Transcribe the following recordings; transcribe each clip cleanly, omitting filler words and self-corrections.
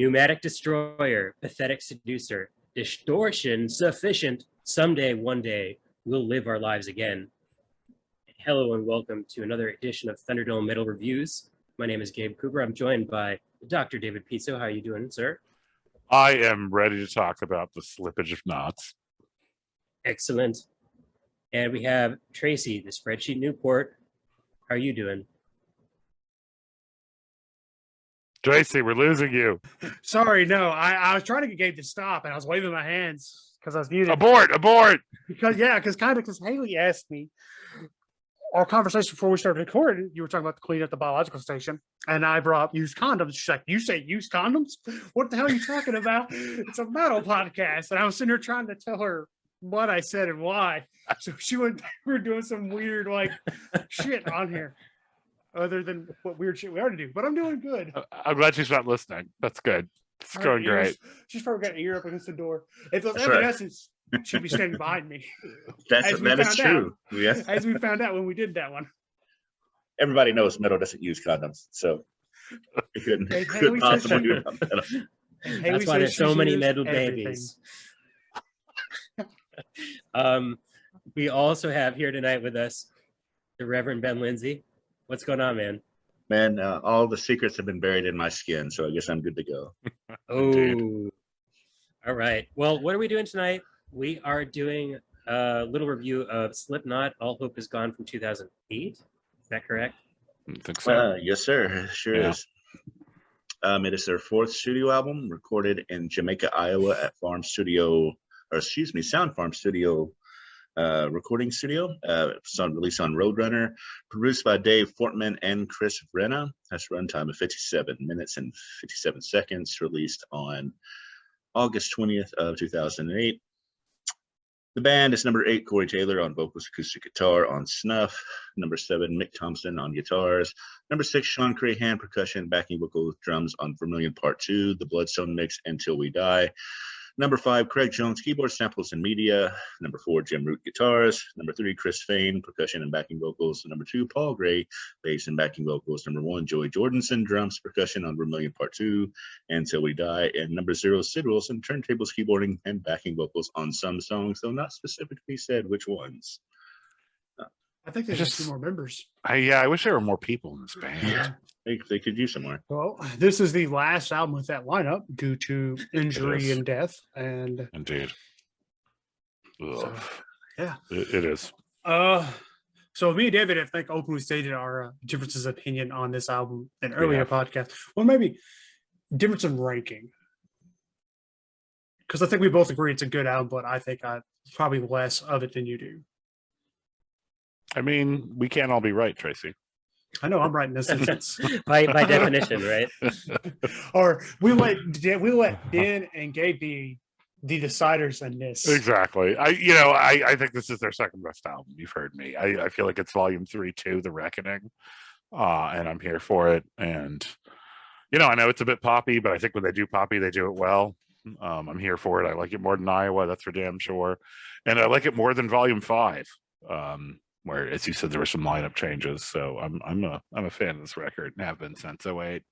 Pneumatic destroyer, pathetic seducer, distortion sufficient. Someday, one day, we'll live our lives again. Hello and welcome to another edition of Thunderdome Metal Reviews. My name is Gabe Cooper. I'm joined by Dr. David Pizzo. How are you doing, sir? I am ready to talk about the slippage of knots. Excellent. And we have Tracy, the Spreadsheet Newport. How are you doing? Tracy, we're losing you. Sorry, no. I was trying to get Gabe to stop, and I was waving my hands because I was muted. Abort! Because Haley asked me our conversation before we started recording. You were talking about the clean at the biological station, and I brought up used condoms. She's like, "You say used condoms? What the hell are you talking about? It's a metal podcast." And I was sitting there trying to tell her what I said and why. So we were doing some weird shit on here. Other than what weird shit we already do, but I'm doing good. I'm glad she's not listening. That's good. It's going great. She's probably got an ear up against the door. If it was Evanescence, she'd be standing behind me. That is true. Yes. As we found out when we did that one. Everybody knows metal doesn't use condoms, so it couldn't possibly be about metal. That's why there's so many metal babies. We also have here tonight with us the Reverend Ben Lindsay. What's going on, man? Man, all the secrets have been buried in my skin, so I guess I'm good to go. Oh, all right. Well, what are we doing tonight? We are doing a little review of Slipknot, All Hope Is Gone from 2008. Is that correct? I think so. Yes, sir. Sure is. It is their fourth studio album, recorded in Jamaica, Iowa at Sound Farm Studio recording studio. It's released on Roadrunner, produced by Dave Fortman and Chris Vrenna. Has a runtime of 57 minutes and 57 seconds, released on August 20th of 2008. The band is number 8, Corey Taylor on vocals, acoustic guitar on Snuff. Number 7, Mick Thompson on guitars. Number 6, Sean Crahan, percussion, backing vocal, drums on Vermillion Part 2, The Bloodstone Mix, Until We Die. Number 5, Craig Jones, keyboard, samples, and media. Number 4, Jim Root, guitars. Number 3, Chris Fain, percussion and backing vocals. Number 2, Paul Gray, bass and backing vocals. Number 1, Joey Jordanson, drums, percussion on Vermillion Part 2, Until We Die. And number 0, Sid Wilson, turntables, keyboarding, and backing vocals on some songs, though not specifically said which ones. I think there's just 2 more members. I wish there were more people in this band. Yeah. They could use some more. Well, this is the last album with that lineup due to injury and death. And indeed. So, yeah. It is. So me and David, I think, openly stated our differences of opinion on this album in earlier podcast. Well, maybe difference in ranking. Because I think we both agree it's a good album, but I think I probably less of it than you do. I mean, we can't all be right, Tracy. I know I'm right in this instance. by definition, right? Or we let Dan and Gabe be the deciders in this. Exactly. I think this is their second best album. You've heard me. I feel like it's volume 3-2, The Reckoning. And I'm here for it. And I know it's a bit poppy, but I think when they do poppy, they do it well. I'm here for it. I like it more than Iowa, that's for damn sure. And I like it more than volume 5. Where, as you said, there were some lineup changes. So I'm a fan of this record and have been since 2008.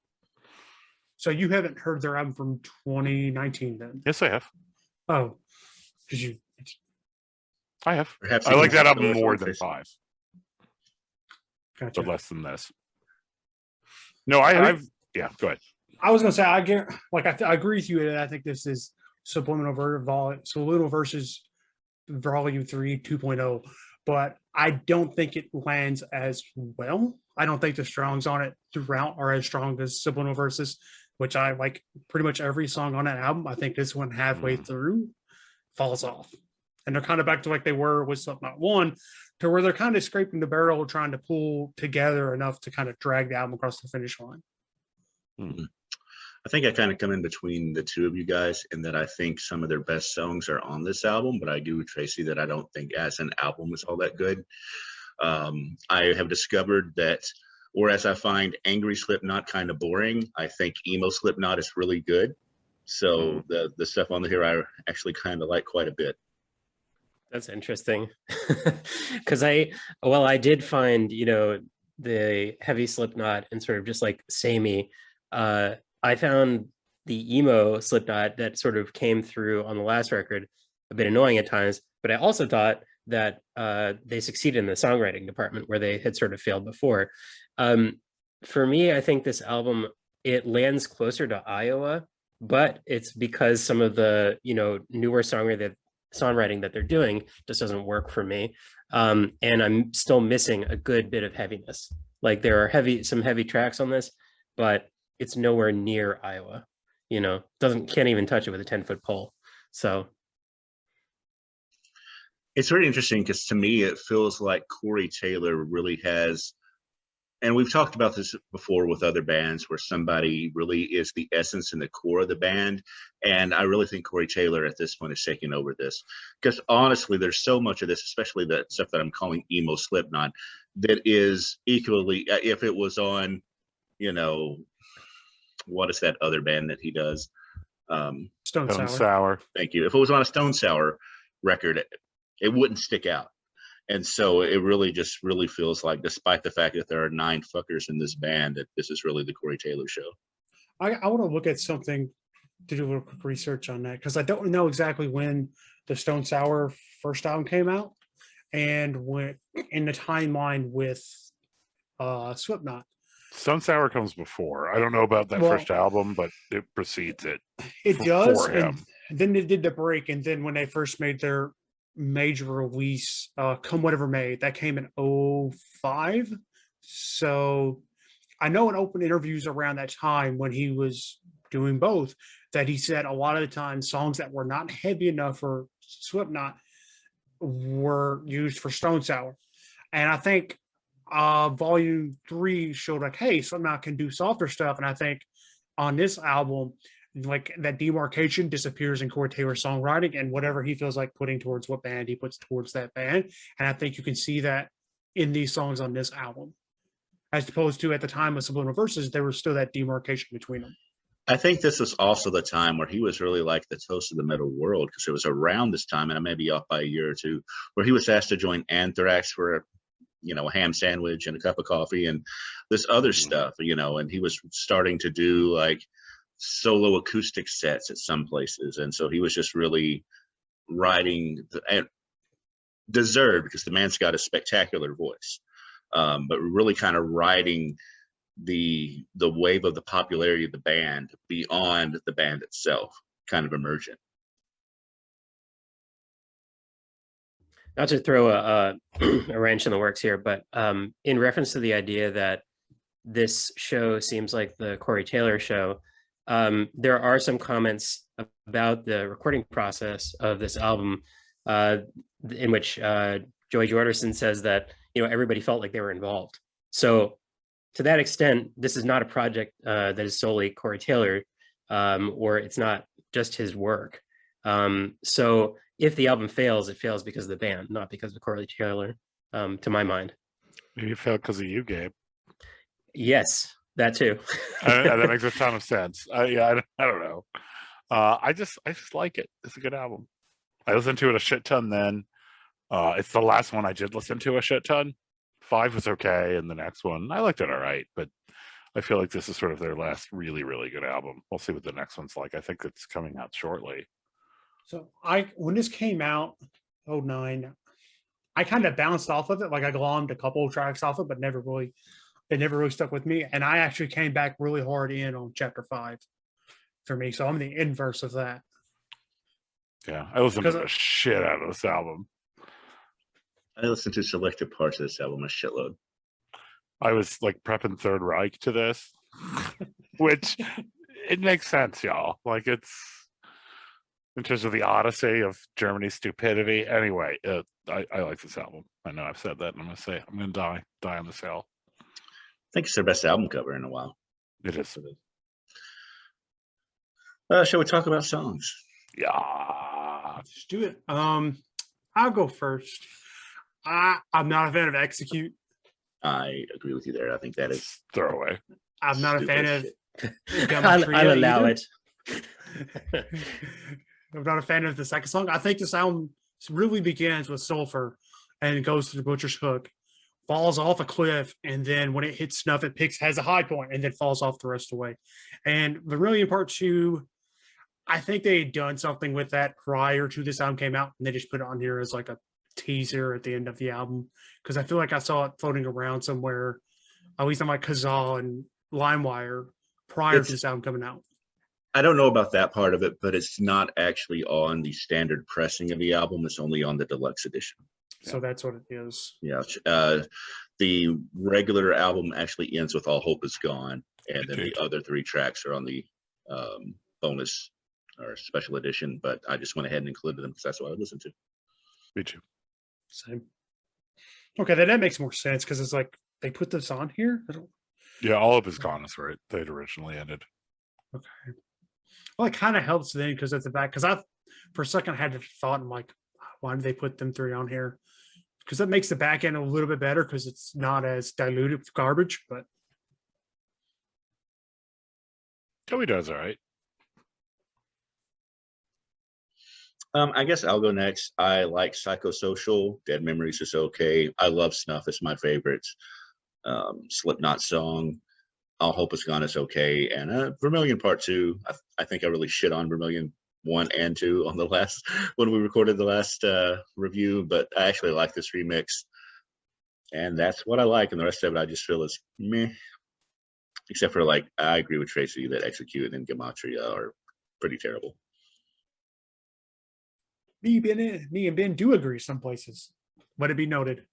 So you haven't heard their album from 2019 then? Yes, I have. Oh, because I have. Perhaps I like that album more than 5. Gotcha. But less than this. No, I've go ahead. I was gonna say I agree with you, and I think this is Subliminal versus Volume 3 2.0. But I don't think it lands as well. I don't think the strongs on it throughout are as strong as Subliminal Verses, which I like pretty much every song on that album. I think this one halfway through falls off. And they're kind of back to like they were with Slipknot 1, to where they're kind of scraping the barrel, trying to pull together enough to kind of drag the album across the finish line. Mm-hmm. I think I kind of come in between the two of you guys in that I think some of their best songs are on this album, but I agree with Tracy that I don't think as an album is all that good. I have discovered that, whereas I find angry Slipknot kind of boring, I think emo Slipknot is really good. So the stuff on here I actually kind of like quite a bit. That's interesting. Because I did find, the heavy Slipknot and sort of just like samey. I found the emo Slipknot that sort of came through on the last record a bit annoying at times, but I also thought that they succeeded in the songwriting department where they had sort of failed before. For me, I think this album, it lands closer to Iowa, but it's because some of the newer songwriting that they're doing just doesn't work for me, and I'm still missing a good bit of heaviness. Like there are some heavy tracks on this, but it's nowhere near Iowa. Can't even touch it with a 10-foot pole. So it's very interesting because to me it feels like Corey Taylor really has, and we've talked about this before with other bands where somebody really is the essence and the core of the band, and I really think Corey Taylor at this point is taking over this, because honestly there's so much of this, especially that stuff that I'm calling emo Slipknot, that is equally, if it was on, what is that other band that he does, Stone Sour. Sour. Thank you. If it was on a Stone Sour record, it wouldn't stick out. And so it really feels like, despite the fact that there are 9 fuckers in this band, that this is really the Corey Taylor show. I want to look at something to do a little quick research on that, because I don't know exactly when the Stone Sour first album came out and when in the timeline with Slipknot. Stone Sour comes before. I don't know about that first album, but it precedes it. It does. And then they did the break. And then when they first made their major release, Come Whatever May, that came in 2005. So I know in open interviews around that time when he was doing both, that he said a lot of the time songs that were not heavy enough for Slipknot were used for Stone Sour. And I think volume 3 showed like, hey, Slipknot can do softer stuff. And I think on this album, like that demarcation disappears in Corey Taylor's songwriting, and whatever he feels like putting towards what band, he puts towards that band. And I think you can see that in these songs on this album, as opposed to at the time of Subliminal Verses, there was still that demarcation between them. I think this was also the time where he was really like the toast of the metal world, because it was around this time, and I may be off by a year or two, where he was asked to join Anthrax for a ham sandwich and a cup of coffee and this other stuff, and he was starting to do like solo acoustic sets at some places. And so he was just really writing, and deserved, because the man's got a spectacular voice, but really kind of riding the wave of the popularity of the band beyond the band itself, kind of emergent. Not to throw a wrench in the works here, but in reference to the idea that this show seems like the Corey Taylor show, there are some comments about the recording process of this album in which Joey Jordison says that everybody felt like they were involved. So to that extent, this is not a project that is solely Corey Taylor, or it's not just his work. So if the album fails, it fails because of the band, not because of Corey Taylor, to my mind. Maybe it failed because of you, Gabe. Yes, that too. That makes a ton of sense. I don't know. I just like it. It's a good album. I listened to it a shit ton then. It's the last one I did listen to a shit ton. 5 was okay, and the next one, I liked it all right, but I feel like this is sort of their last really, really good album. We'll see what the next one's like. I think it's coming out shortly. So when this came out, 2009, I kind of bounced off of it. Like I glommed a couple of tracks off it, but it never really stuck with me. And I actually came back really hard in on Chapter 5 for me. So I'm the inverse of that. Yeah, I listened to the shit out of this album. I listened to selected parts of this album a shitload. I was like prepping Third Reich to this, which it makes sense, y'all. Like it's in terms of the odyssey of Germany's stupidity. Anyway, I like this album. I know I've said that, and I'm going to say I'm going to die on this hill. I think it's their best album cover in a while. It is. Shall we talk about songs? Yeah. Let's do it. I'll go first. I'm not a fan of Execute. I agree with you there. I think that is throwaway. I'm not a fan of I'll allow it. I'm not a fan of the second song. I think this album really begins with Sulfur and goes to the Butcher's Hook, falls off a cliff, and then when it hits Snuff, it has a high point and then falls off the rest of the way. And Vermillion Part Two, I think they had done something with that prior to this album came out, and they just put it on here as like a teaser at the end of the album, because I feel like I saw it floating around somewhere, at least on like Kazaa and LimeWire prior to this album coming out. I don't know about that part of it, but it's not actually on the standard pressing of the album. It's only on the deluxe edition. So that's what it is. Yeah. The regular album actually ends with All Hope Is Gone, and then the other 3 tracks are on the bonus or special edition, but I just went ahead and included them because that's what I would listen to. Me too. Same. Okay, then that makes more sense because it's like they put this on here. Yeah, All Hope Is Gone is where they'd originally ended. Okay. Well, it kind of helps then because at the back, because I, for a second, had the thought, I'm like, why did they put them 3 on here? Because that makes the back end a little bit better because it's not as diluted with garbage, but. Joey does all right. I guess I'll go next. I like Psychosocial. Dead Memories is okay. I love Snuff. It's my favorite. Slipknot song. All Hope Is Gone is okay. And Vermillion Part Two. I think I really shit on Vermillion 1 and 2 on the last when we recorded the last review, but I actually like this remix. And that's what I like. And the rest of it I just feel is meh. Except for like I agree with Tracy that Execute and Gematria are pretty terrible. Me and Ben do agree some places. Let it be noted.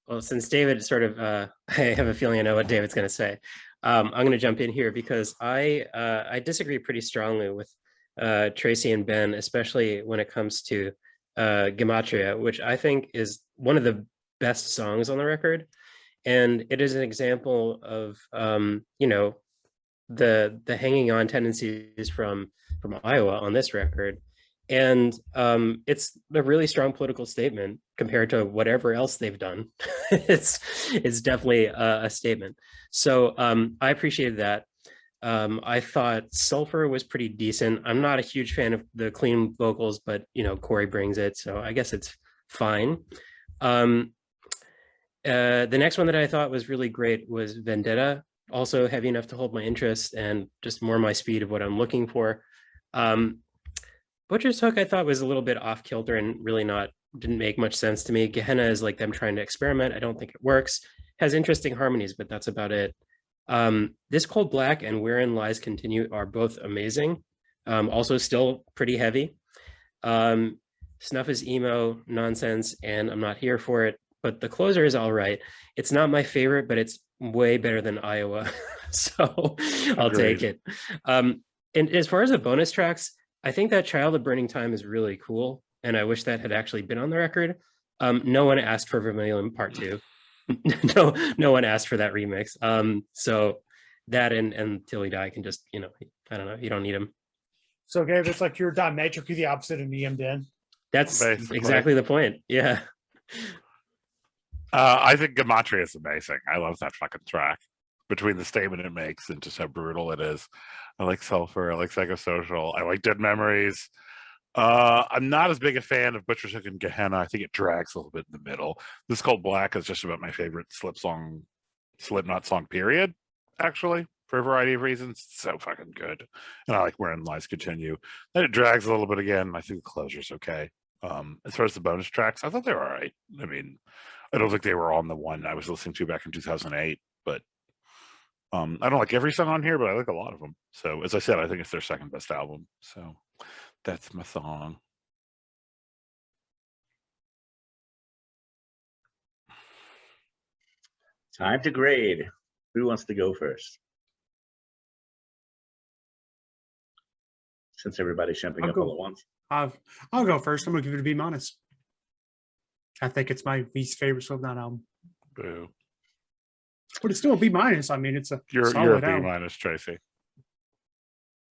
Well, since David sort of, I have a feeling I know what David's going to say. I'm going to jump in here because I disagree pretty strongly with Tracy and Ben, especially when it comes to Gematria, which I think is one of the best songs on the record. And it is an example of, you know, the hanging on tendencies from Iowa on this record. And it's a really strong political statement compared to whatever else they've done. it's definitely a statement. So I appreciated that. I thought Sulfur was pretty decent. I'm not a huge fan of the clean vocals, but you know, Corey brings it, so I guess it's fine. The next one that I thought was really great was Vendetta, also heavy enough to hold my interest and just more my speed of what I'm looking for. Butcher's Hook I thought was a little bit off kilter and really didn't make much sense to me. Gehenna is like them trying to experiment. I don't think it works. Has interesting harmonies, but that's about it. This Cold Black and Wherein Lies Continue are both amazing. Also still pretty heavy. Snuff is emo nonsense and I'm not here for it, but the closer is all right. It's not my favorite, but it's way better than Iowa. So I'll take it. And as far as the bonus tracks, I think that Child of Burning Time is really cool. And I wish that had actually been on the record. No one asked for Vermillion Part Two. no one asked for that remix. So that and Till We Die can just, you know, I don't know, you don't need them. So Gabe, it's like you're diametrically the opposite of me and Ben. That's Basically. exactly the point. Yeah. I think Gematria is amazing. I love that fucking track. Between the statement it makes and just how brutal it is. I like Sulfur. I like Psychosocial. I like Dead Memories. I'm not as big a fan of Butcher's Hook and Gehenna. I think it drags a little bit in the middle. This Cold Black is just about my favorite Slipknot song, period, actually, for a variety of reasons. It's so fucking good. And I like Wherein Lies Continue. Then it drags a little bit again. I think the closure's okay. As far as the bonus tracks, I thought they were all right. I mean, I don't think they were on the one I was listening to back in 2008, but I don't like every song on here, but I like a lot of them. So as I said, I think it's their second best album. So that's my song. Time to grade. Who wants to go first? Since everybody's jumping I'll up go. all at once. I'll go first. I'm gonna give it a B-. I think it's my least favorite Slipknot album. Boo. But it's still a B-. I mean, it's a You're a solid B album. minus, Tracy.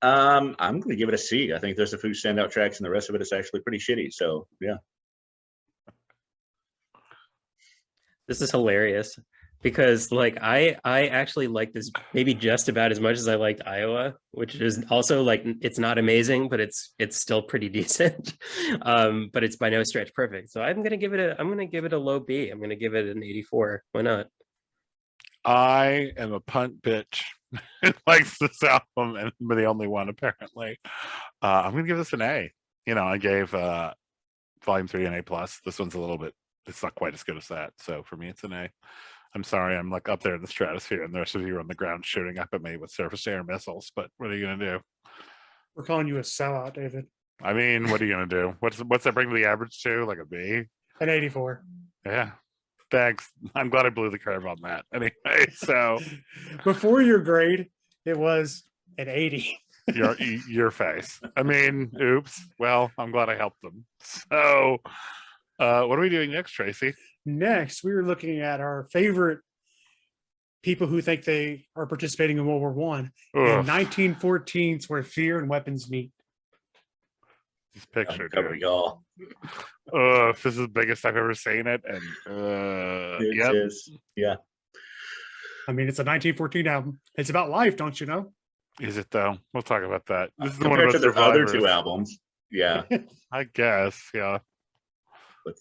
I'm going to give it a C. I think there's a few standout tracks, and the rest of it is actually pretty shitty. So yeah. This is hilarious because like I actually like this maybe just about as much as I liked Iowa, which is also like it's not amazing, but it's still pretty decent. But it's by no stretch perfect. So I'm gonna give it a low B. I'm gonna give it an 84. Why not? I am a punt bitch who likes this album and I'm the only one apparently. I'm gonna give this an A. I gave Volume 3 an A plus. This one's it's not quite as good as that. So for me, it's an A. I'm sorry, I'm like up there in the stratosphere, and the rest of you are on the ground shooting up at me with surface to air missiles. But what are you gonna do? We're calling you a sellout, David. I mean, what are you gonna do? What's that bring the average to? Like a B? An 84. Yeah. Thanks. I'm glad I blew the curve on that. Anyway, so Before your grade, it was an 80. your face. I mean, oops. Well, I'm glad I helped them. So, what are we doing next, Tracy? Next, we were looking at our favorite people who think they are participating in World War One and 1914's Where Fear and Weapons Meet. This picture, Covering dude. all. This is the biggest I've ever seen it, and It is. Yeah. I mean, it's a 1914 album. It's about life, don't you know? Is it though? We'll talk about that. This is the one Compared about to their other survivors. 2 albums. Yeah. I guess, yeah. But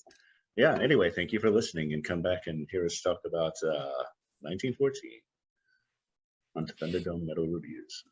yeah, anyway, thank you for listening, and come back and hear us talk about 1914 on Thunderdome Metal Reviews.